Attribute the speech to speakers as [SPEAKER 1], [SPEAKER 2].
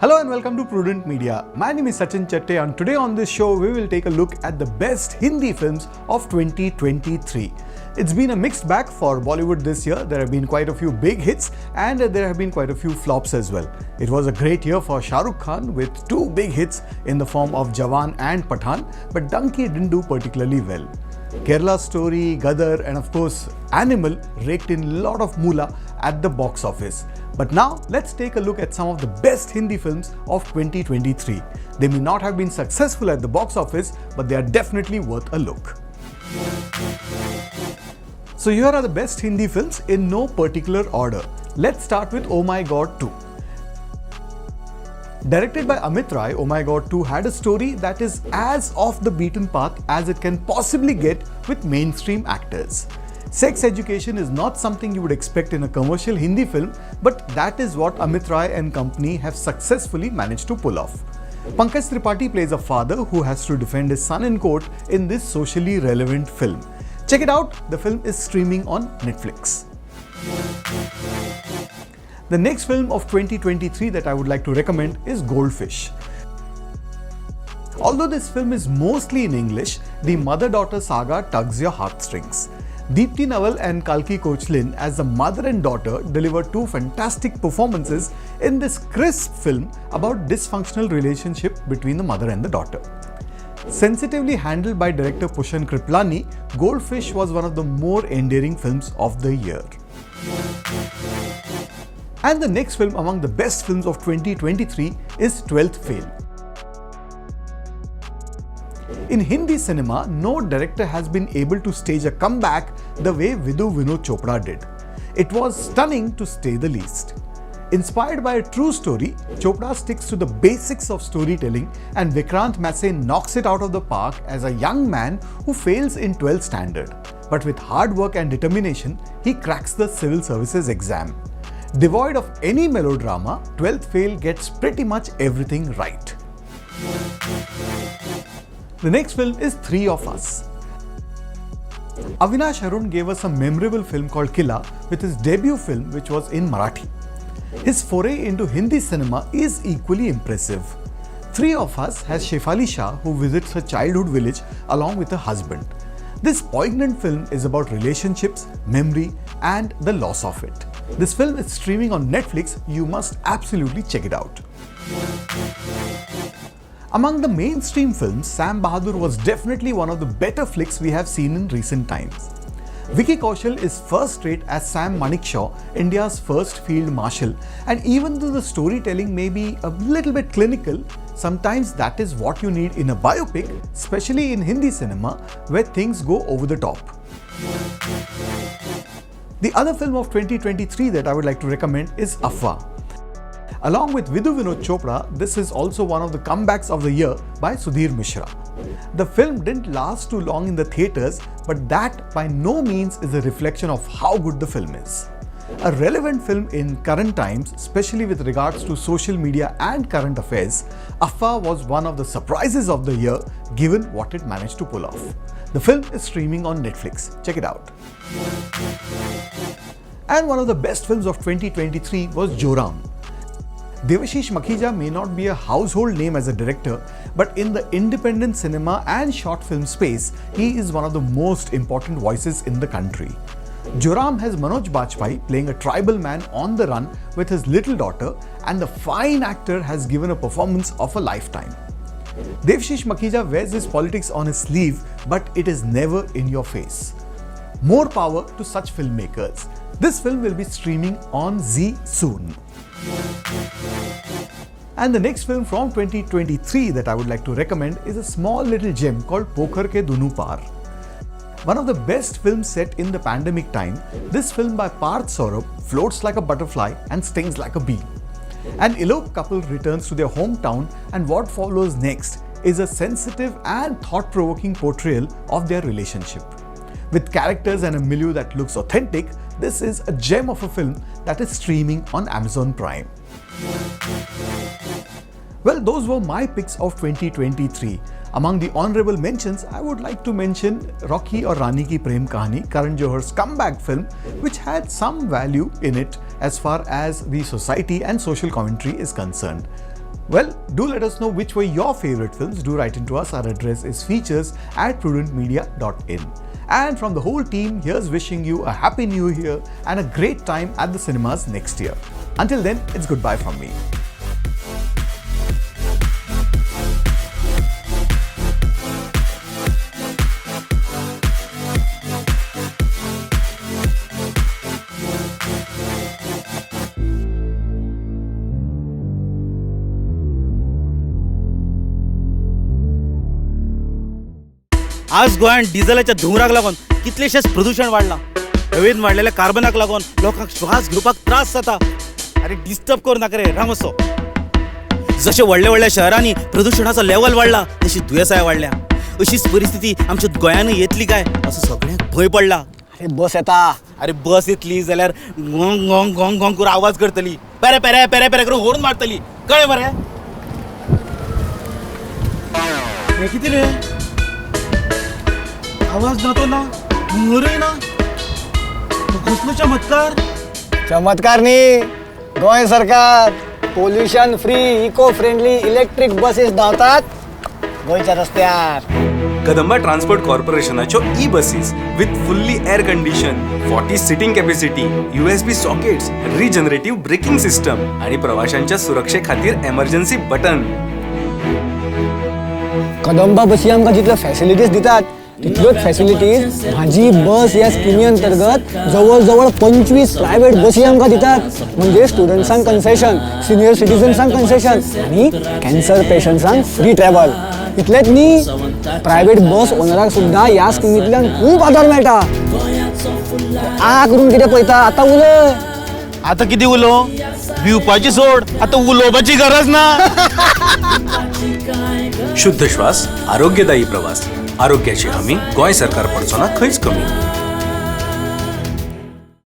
[SPEAKER 1] Hello and welcome to Prudent Media. My name is Sachin Chatte and today on this show we will take a look at the best Hindi films of 2023. It's been a mixed bag for Bollywood this year. There have been quite a few big hits and there have been quite a few flops as well. It was a great year for Shah Rukh Khan with two big hits in the form of Jawan and Pathan, but Donkey didn't do particularly well. Kerala Story, Gadar and of course Animal raked in a lot of moolah at the box office. But now let's take a look at some of the best Hindi films of 2023. They may not have been successful at the box office, but they are definitely worth a look. So here are the best Hindi films in no particular order. Let's start with Oh My God 2. Directed by Amit Rai, Oh My God 2 had a story that is as off the beaten path as it can possibly get with mainstream actors. Sex education is not something you would expect in a commercial Hindi film, but that is what Amit Rai and company have successfully managed to pull off. Pankaj Tripathi plays a father who has to defend his son in court in this socially relevant film. Check it out, the film is streaming on Netflix. The next film of 2023 that I would like to recommend is Goldfish. Although this film is mostly in English, the mother-daughter saga tugs your heartstrings. Deepti Naval and Kalki Kochlin as the mother and daughter deliver two fantastic performances in this crisp film about dysfunctional relationship between the mother and the daughter. Sensitively handled by director Pushan Kriplani, Goldfish was one of the more endearing films of the year. And the next film among the best films of 2023 is 12th Fail. In Hindi cinema, no director has been able to stage a comeback the way Vidhu Vinod Chopra did. It was stunning to say the least. Inspired by a true story, Chopra sticks to the basics of storytelling and Vikrant Massey knocks it out of the park as a young man who fails in 12th standard. But with hard work and determination, he cracks the civil services exam. Devoid of any melodrama, 12th Fail gets pretty much everything right. The next film is Three of Us. Avinash Arun gave us a memorable film called Killa with his debut film which was in Marathi. His foray into Hindi cinema is equally impressive. Three of Us has Shefali Shah who visits her childhood village along with her husband. This poignant film is about relationships, memory and the loss of it. This film is streaming on Netflix, you must absolutely check it out. Among the mainstream films, Sam Bahadur was definitely one of the better flicks we have seen in recent times. Vicky Kaushal is first rate as Sam Manekshaw, India's first field marshal, and even though the storytelling may be a little bit clinical, sometimes that is what you need in a biopic, especially in Hindi cinema where things go over the top. The other film of 2023 that I would like to recommend is Afwa. Along with Vidhu Vinod Chopra, this is also one of the comebacks of the year by Sudhir Mishra. The film didn't last too long in the theatres, but that by no means is a reflection of how good the film is. A relevant film in current times, especially with regards to social media and current affairs, Afwa was one of the surprises of the year given what it managed to pull off. The film is streaming on Netflix. Check it out. And one of the best films of 2023 was Joram. Devashish Makhija may not be a household name as a director, but in the independent cinema and short film space, he is one of the most important voices in the country. Joram has Manoj Bajpayee playing a tribal man on the run with his little daughter, and the fine actor has given a performance of a lifetime. Devashish Makhija wears his politics on his sleeve, but it is never in your face. More power to such filmmakers. This film will be streaming on Zee soon. And the next film from 2023 that I would like to recommend is a small little gem called Pokhar Ke Dunu Paar. One of the best films set in the pandemic time, this film by Parth Saurabh floats like a butterfly and stings like a bee. An eloped couple returns to their hometown and what follows next is a sensitive and thought-provoking portrayal of their relationship. With characters and a milieu that looks authentic, this is a gem of a film that is streaming on Amazon Prime. Well, those were my picks of 2023. Among the honorable mentions, I would like to mention Rocky or Rani Ki Prem Kahani, Karan Johar's comeback film, which had some value in it as far as the society and social commentary is concerned. Well, do let us know which were your favorite films. Do write into us. Our address is features@prudentmedia.in. And from the whole team, here's wishing you a happy new year and a great time at the cinemas next year. Until then, it's goodbye from me.
[SPEAKER 2] आज गोंयांत डिझेलाच्या धुंवराक लागून कितलेशेच प्रदूषण वाडलां. हवेन वाडलेल्या कार्बनाक लागून लोकांक श्वास घेवपाक त्रास जाता. अरे डिस्टर्ब करू नाका रे, राम असो. जशे व्हडल्या व्हडल्या शहरांनी प्रदूषणाचो लेवल वाडला तशी दुयेंसांय वाडल्या. अशीच परिस्थिती आमच्या गोंयांतूय येतली काय असो सगळ्यांक भंय पडला.
[SPEAKER 3] अरे बस येता.
[SPEAKER 2] अरे बस येतली जाल्यार गोंग गोंग गोंग गोंग करून आवाज करतली, पेरे पेरे पेरे पेरे करून हॉर्न मारतली. कळ्ळें मरे? हे कितें रे? आवाज ना तो ना, हुंगरय ना. कसलो चमत्कार?
[SPEAKER 3] चमत्कार न्ही, गोंय सरकार pollution free eco friendly electric buses धांवतात गोंयच्या रस्त्यार.
[SPEAKER 4] कदंबा ट्रान्सपोर्ट कॉर्पोरेशनाच्यो E buses with fully air condition, 40 seating capacity, USB sockets, regenerative braking system आणि प्रवाशांच्या सुरक्षे खातीर एमर्जन्सी बटन.
[SPEAKER 3] कदंबा बसी आमकां जितल्यो फॅसिलिटीज दितात तितल्योच फॅसिलिटीज म्हाजी बस ह्या स्किमी अंतर्गत जवळ जवळ 25 प्रायव्हेट बसी आमकां दितात. म्हणजे स्टुडंट्सांक कन्सेशन, सिनियर सिटीजन्सांक कन्सेशन आणि कॅन्सर पेशंट्सांक फ्री ट्रॅव्हल. इतलेच न्ही, प्रायव्हेट बस ओनराक सुद्धा ह्या स्किमींतल्यान खूब आदार मेळटा. आ करून कितें पळयता, आतां उलय.
[SPEAKER 2] आता किती उलो? भिवपाची सोड, आता उलोवपाची गरज ना.
[SPEAKER 4] शुद्ध श्वास, आरोग्यदायी प्रवास, आरोग्याची हमी गोंय सरकार पडचो ना खंयच कमी.